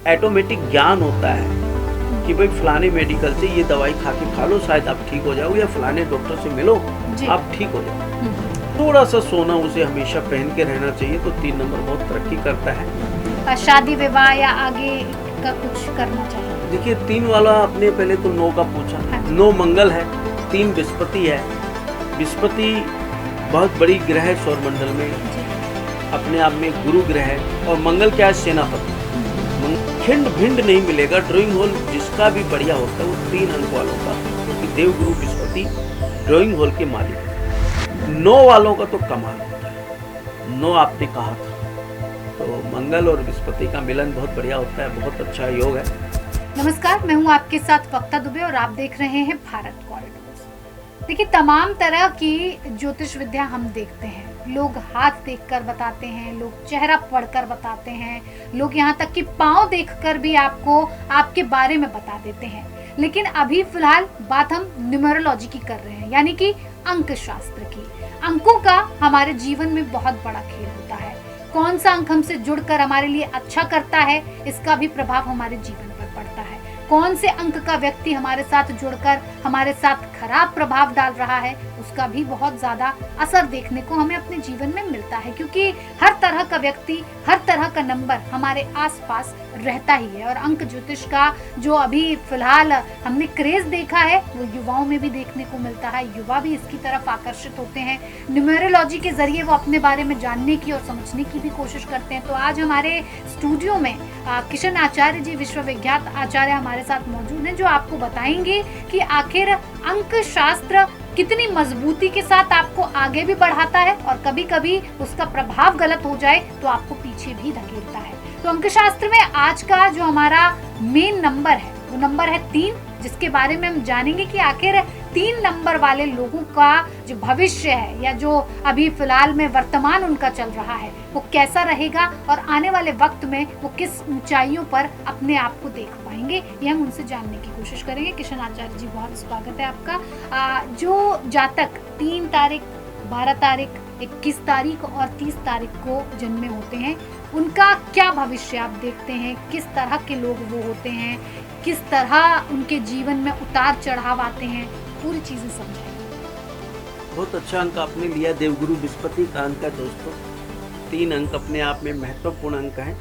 Automatic ज्ञान होता है कि भाई फलाने मेडिकल से ये दवाई खा के खा लो, शायद आप ठीक हो जाओ, या फलाने डॉक्टर से मिलो, आप ठीक हो जाओ। थोड़ा सा सोना उसे हमेशा पहन के रहना चाहिए, तो 3 नंबर बहुत तरक्की करता है। शादी विवाह या आगे का कुछ करना चाहिए? देखिए 3 वाला आपने पहले तो 9 का पूछा। हाँ। 9 मंगल है, 3 बृहस्पति है। बृहस्पति बहुत बड़ी ग्रह है सौरमंडल में, अपने आप में गुरु ग्रह है, और मंगल क्या है? सेनापति। खिंड भिंड नहीं मिलेगा, ड्राइंग होल जिसका भी बढ़िया होता है वो 3 अंक वालों का, क्योंकि देवगुरु बृहस्पति ड्राइंग होल के मालिक है। 9 वालों का तो कमाल होता है। 9 आपने कहा था, तो मंगल और बृहस्पति का मिलन बहुत बढ़िया होता है, बहुत अच्छा योग है। नमस्कार, मैं हूं आपके साथ वक्ता दुबे और आप देख रहे हैं भारत कॉरिडोर्स। देखिए, तमाम तरह की ज्योतिष विद्या हम देखते हैं। लोग हाथ देखकर बताते हैं, लोग चेहरा पढ़कर बताते हैं, लोग यहाँ तक कि पाँव देखकर भी आपको आपके बारे में बता देते हैं। लेकिन अभी फिलहाल बात हम न्यूमरोलॉजी की कर रहे हैं, यानी कि अंक शास्त्र की। अंकों का हमारे जीवन में बहुत बड़ा खेल होता है। कौन सा अंक हमसे जुड़कर हमारे लिए अच्छा करता है, इसका भी प्रभाव हमारे जीवन पर पड़ता है। कौन से अंक का व्यक्ति हमारे साथ जुड़कर हमारे साथ खराब प्रभाव डाल रहा है, उसका भी बहुत ज्यादा असर देखने को हमें अपने जीवन में मिलता है, क्योंकि हर तरह का व्यक्ति, हर तरह का नंबर हमारे आसपास रहता ही है। और अंक ज्योतिष का जो अभी फिलहाल हमने क्रेज देखा है, वो युवाओं में भी देखने को मिलता है। युवा भी इसकी तरफ आकर्षित होते हैं। न्यूमरोलॉजी के जरिए वो अपने बारे में जानने की और समझने की भी कोशिश करते हैं। तो आज हमारे स्टूडियो में किशन आचार्य जी, विश्वविख्यात आचार्य हमारे साथ मौजूद हैं, जो आपको बताएंगे कि आखिर अंक शास्त्र कितनी मजबूती के साथ आपको आगे भी बढ़ाता है, और कभी कभी उसका प्रभाव गलत हो जाए तो आपको पीछे भी धकेलता है। तो अंक शास्त्र में आज का जो हमारा मेन नंबर है, वो नंबर है 3, जिसके बारे में हम जानेंगे कि आखिर 3 नंबर वाले लोगों का जो भविष्य है, या जो अभी फिलहाल में वर्तमान उनका चल रहा है, वो कैसा रहेगा, और आने वाले वक्त में वो किस ऊंचाइयों पर अपने आप को देख पाएंगे, ये हम उनसे जानने की कोशिश करेंगे। किशन आचार्य जी, बहुत स्वागत है आपका। जो जातक 3 तारीख, 12 तारीख, 21 तारीख और 30 तारीख को जन्मे होते हैं, उनका क्या भविष्य आप देखते हैं? किस तरह के लोग वो होते हैं, किस तरह उनके जीवन में उतार चढ़ाव आते हैं, पूरी चीजें समझाएंगे। बहुत अच्छा अंक आपने लिया, देवगुरु बृहस्पति का अंक है दोस्तों। 3 अंक अपने आप में महत्वपूर्ण अंक हैं।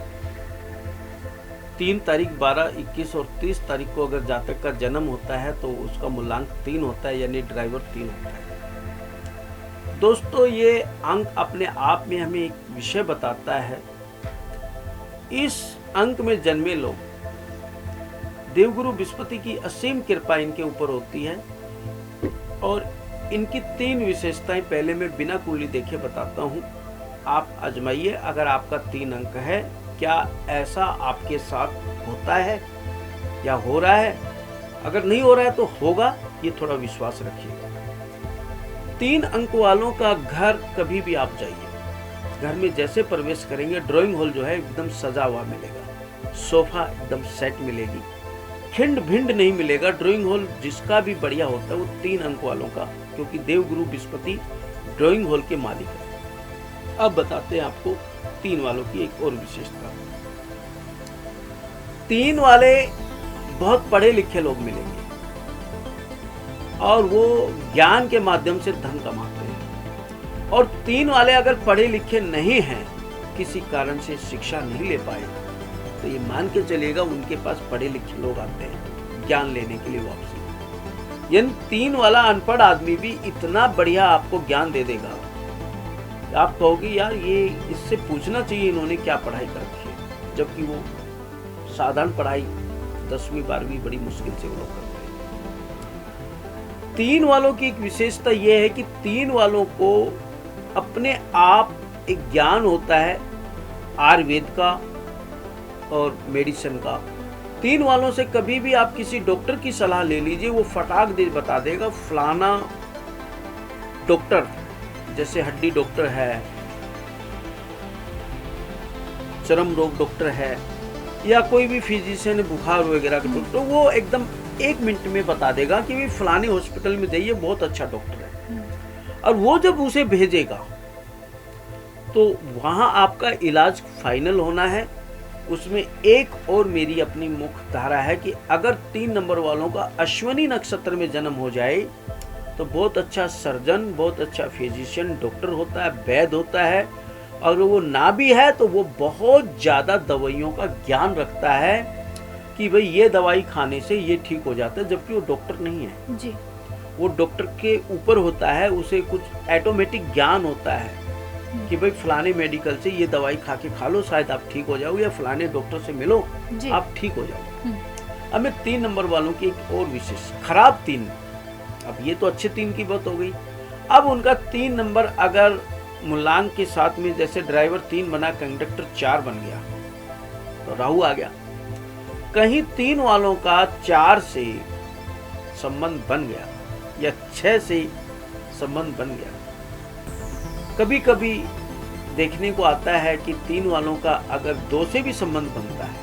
3 तारीख, 12, 21 और 30 तारीख को अगर जातक का जन्म होता है तो उसका मूलांक 3 होता है, यानी ड्राइवर 3 होता है। दोस्तों, ये अंक अपने आप में हमें एक विषय बताता है। इस अंक में जन्मे लोग, देवगुरु बृहस्पति की असीम कृपा इनके ऊपर होती है, और इनकी 3 विशेषताएं पहले मैं बिना कुंडली देखे बताता हूं। आप आजमाइए, अगर आपका 3 अंक है, क्या ऐसा आपके साथ होता है या हो रहा है? अगर नहीं हो रहा है तो होगा, ये थोड़ा विश्वास रखिएगा। 3 अंक वालों का घर कभी भी आप जाइए, घर में जैसे प्रवेश करेंगे, ड्राइंग हॉल जो है एकदम सजा हुआ मिलेगा, सोफा एकदम सेट मिलेगी, खिंड भिंड नहीं मिलेगा। ड्राइंग हॉल जिसका भी बढ़िया होता है वो 3 अंक वालों का, क्योंकि देवगुरु बृहस्पति ड्राइंग हॉल के मालिक है। अब बताते हैं आपको 3 वालों की एक और विशेषता। 3 वाले बहुत पढ़े लिखे लोग मिलेंगे, और वो ज्ञान के माध्यम से धन कमाते हैं। और 3 वाले अगर पढ़े लिखे नहीं हैं, किसी कारण से शिक्षा नहीं ले पाए, तो ये मान के चलेगा उनके पास पढ़े लिखे लोग आते हैं ज्ञान लेने के लिए वापसी। यानी 3 वाला अनपढ़ आदमी भी इतना बढ़िया आपको ज्ञान दे देगा, आप कहोगे यार ये इससे पूछना चाहिए इन्होंने क्या पढ़ाई कर रखी है, जबकि वो साधारण पढ़ाई 10वीं 12वीं बड़ी मुश्किल से वो लोग करते हैं। 3 वालों की एक विशेषता ये है कि 3 वालों को अपने आप एक ज्ञान होता है आयुर्वेद का और मेडिसिन का। 3 वालों से कभी भी आप किसी डॉक्टर की सलाह ले लीजिए, वो फटाक दे बता देगा फलाना डॉक्टर, जैसे हड्डी डॉक्टर है, चर्म रोग डॉक्टर है, या कोई भी फिजिशियन बुखार वगैरह का डॉक्टर, वो एकदम 1 मिनट में बता देगा कि भी फलाने हॉस्पिटल में जाइए, बहुत अच्छा डॉक्टर है। और वो जब उसे भेजेगा तो वहां आपका इलाज फाइनल होना है, उसमें एक और मेरी अपनी मुख्य धारा है कि अगर 3 नंबर वालों का अश्विनी नक्षत्र में जन्म हो जाए तो बहुत अच्छा सर्जन, बहुत अच्छा फिजिशियन, डॉक्टर होता है, वैद्य होता है। और वो ना भी है तो वो बहुत ज़्यादा दवाइयों का ज्ञान रखता है कि भाई ये दवाई खाने से ये ठीक हो जाता है, जबकि वो डॉक्टर नहीं है जी। वो डॉक्टर के ऊपर होता है, उसे कुछ ऑटोमेटिक ज्ञान होता है कि भाई फलाने मेडिकल से ये दवाई खा के खा लो, शायद आप ठीक हो जाओ, या फलाने डॉक्टर से मिलो आप ठीक हो जाओ। अब मैं 3 नंबर वालों की एक और विशेष खराब 3, अब ये तो अच्छे 3 की बात हो गई। अब उनका 3 नंबर अगर मूलांक के साथ में, जैसे ड्राइवर 3 बना, कंडक्टर 4 बन गया तो राहु आ गया। कहीं 3 वालों का 4 से संबंध बन गया या 6 से संबंध बन गया। कभी कभी देखने को आता है कि 3 वालों का अगर 2 से भी संबंध बनता है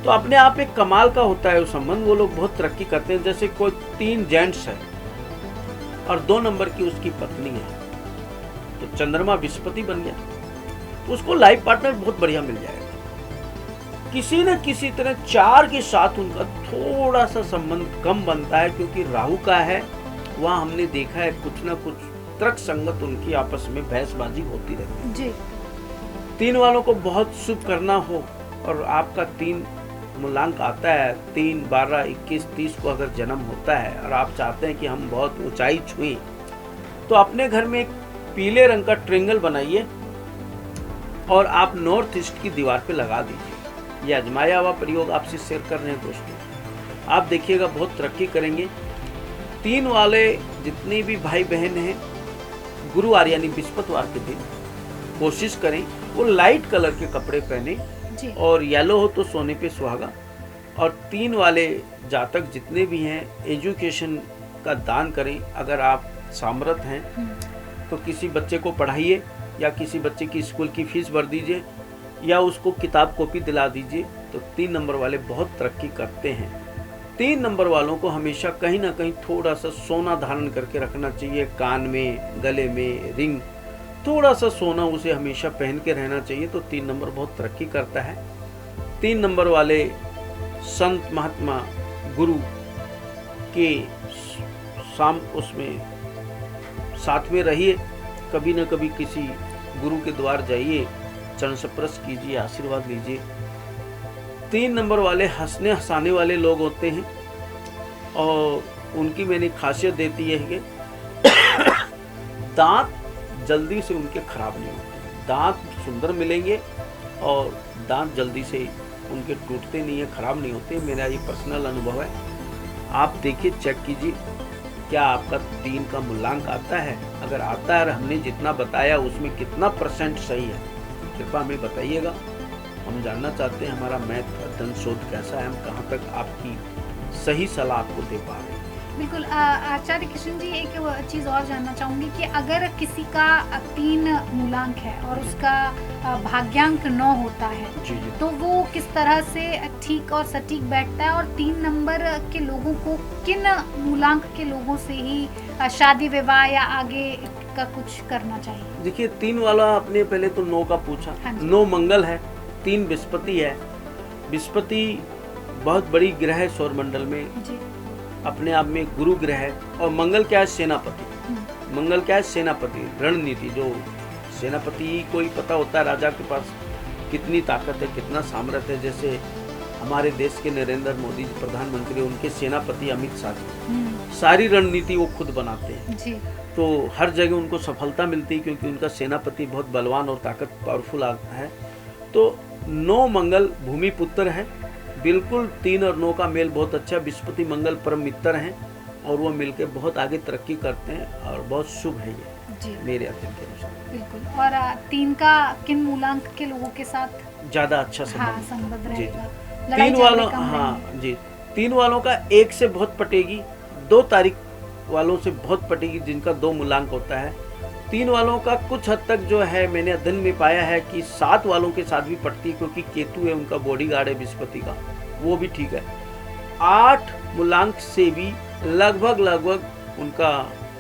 तो अपने आप एक कमाल का होता है वो संबंध, वो लोग बहुत तरक्की करते हैं। जैसे कोई 3 जेंट्स है और 2 नंबर की उसकी पत्नी है तो चंद्रमा बृहस्पति बन गया, तो उसको लाइफ पार्टनर बहुत बढ़िया मिल जाएगा। किसी न किसी तरह 4 के साथ उनका थोड़ा सा संबंध कम बनता है क्योंकि राहु का है, वहां हमने देखा है कुछ ना कुछ तर्क संगत उनकी आपस में बहसबाजी होती रहती है जी। 3 वालों को बहुत शुभ करना हो और आपका 3 मूलांक आता है, 3, 12, 21, 30 को अगर जन्म होता है और आप चाहते हैं कि हम बहुत ऊंचाई छुएं तो अपने घर में एक पीले रंग का ट्रायंगल बनाइए और आप नॉर्थ ईस्ट की दीवार पे लगा दीजिए। ये आजमाया हुआ प्रयोग आपसे शेयर कर रहे हैं दोस्तों, आप देखिएगा बहुत तरक्की करेंगे। 3 वाले जितने भी भाई बहन हैं, गुरुवार यानी बृहस्पतिवार के दिन कोशिश करें वो लाइट कलर के कपड़े पहने जी। और येलो हो तो सोने पे सुहागा। और 3 वाले जातक जितने भी हैं एजुकेशन का दान करें। अगर आप सामर्थ हैं तो किसी बच्चे को पढ़ाइए या किसी बच्चे की स्कूल की फीस भर दीजिए या उसको किताब कॉपी दिला दीजिए। तो 3 नंबर वाले बहुत तरक्की करते हैं। 3 नंबर वालों को हमेशा कहीं ना कहीं थोड़ा सा सोना धारण करके रखना चाहिए, कान में, गले में रिंग, थोड़ा सा सोना उसे हमेशा पहन के रहना चाहिए। तो 3 नंबर बहुत तरक्की करता है। 3 नंबर वाले संत महात्मा गुरु के उसमें साथ में रहिए, कभी न कभी किसी गुरु के द्वार जाइए, चरण स्पर्श कीजिए, आशीर्वाद लीजिए। 3 नंबर वाले हंसने हंसाने वाले लोग होते हैं और उनकी मैंने खासियत देती है कि दांत जल्दी से उनके खराब नहीं होते, दांत सुंदर मिलेंगे और दांत जल्दी से उनके टूटते नहीं है, खराब नहीं होते। मेरा ये पर्सनल अनुभव है, आप देखिए, चेक कीजिए क्या आपका 3 का मूलांक आता है। अगर आता है और हमने जितना बताया उसमें कितना % सही है, कृपया हमें बताइएगा। हम जानना चाहते हैं हमारा मैथ अध्ययन शोध कैसा है, हम कहाँ तक आपकी सही सलाह आपको दे पा रहे हैं। बिल्कुल। आचार्य कृष्ण जी, एक चीज़ और जानना चाहूँगी कि अगर किसी का 3 मूलांक है और उसका भाग्यांक 9 होता है जी जी। तो वो किस तरह से ठीक और सटीक बैठता है, और 3 नंबर के लोगों को किन मूलांक के लोगों से ही शादी विवाह या आगे का कुछ करना चाहिए? देखिए, 3 वाला आपने पहले तो 9 का पूछा। हाँ जी। 9 मंगल है, 3 बृहस्पति है। बृहस्पति बहुत बड़ी ग्रह है सौरमंडल में, जी। अपने आप में गुरु ग्रह है। और मंगल क्या है? सेनापति। मंगल क्या है? सेनापति, रणनीति। जो सेनापति को ही पता होता है राजा के पास कितनी ताकत है, कितना सामर्थ्य है। जैसे हमारे देश के नरेंद्र मोदी जी प्रधानमंत्री, उनके सेनापति अमित शाह जी, सारी रणनीति वो खुद बनाते हैं जी। तो हर जगह उनको सफलता मिलती है क्योंकि उनका सेनापति बहुत बलवान और ताकत पावरफुल आता है। तो 9 मंगल भूमि पुत्र है, बिल्कुल 3 और 9 का मेल बहुत अच्छा। बृहस्पति मंगल परम मित्र हैं और वो मिलकर बहुत आगे तरक्की करते हैं और बहुत शुभ है ये जी। मेरे अध्ययन के अनुसार। बिल्कुल। और 3 का किन मूलांक के लोगों के साथ ज्यादा अच्छा हाँ, संबंध संबंध जी। रहेगा? 3 वालों, हाँ जी, 3 वालों का 1 से बहुत पटेगी, 2 तारीख वालों से बहुत पटेगी जिनका 2 मूलांक होता है। 3 वालों का कुछ हद तक जो है मैंने अध्ययन में पाया है कि 7 वालों के साथ भी पड़ती है क्योंकि केतु है उनका बॉडीगार्ड है बृहस्पति का, वो भी ठीक है। 8 मूलांक से भी लगभग उनका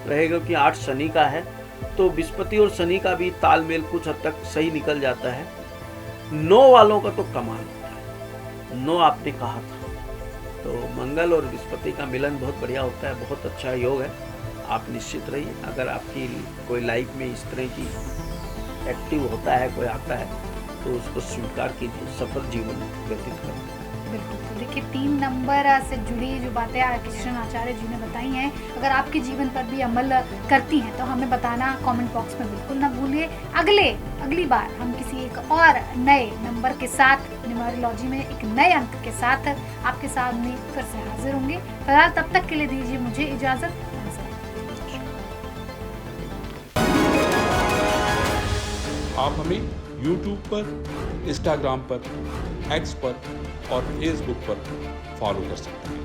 रहेगा कि 8 शनि का है, तो बृहस्पति और शनि का भी तालमेल कुछ हद तक सही निकल जाता है। 9 वालों का तो कमाल होता है। 9 आपने कहा था, तो मंगल और बृहस्पति का मिलन बहुत बढ़िया होता है, बहुत अच्छा योग है। आप निश्चित रहिए, अगर आपकी कोई लाइफ में इस तरह की एक्टिव होता है, कोई आता है, तो उसको स्वीकार कीजिए, सफल जीवन व्यतीत करें। बिल्कुल। तो देखिए 3 नंबर से जुड़ी जो बातें कृष्ण आचार्य जी ने बताई हैं, अगर आपके जीवन पर भी अमल करती हैं तो हमें बताना कमेंट बॉक्स में बिल्कुल ना भूलिए। अगली बार हम किसी एक और नए नंबर के साथ, न्यूमरोलॉजी में एक नए अंक के साथ आपके सामने फिर से हाजिर होंगे। फिलहाल तब तक के लिए दीजिए मुझे इजाजत। नमस्कार। आप हमें YouTube पर, Instagram पर, X पर और Facebook पर फॉलो कर सकते हैं।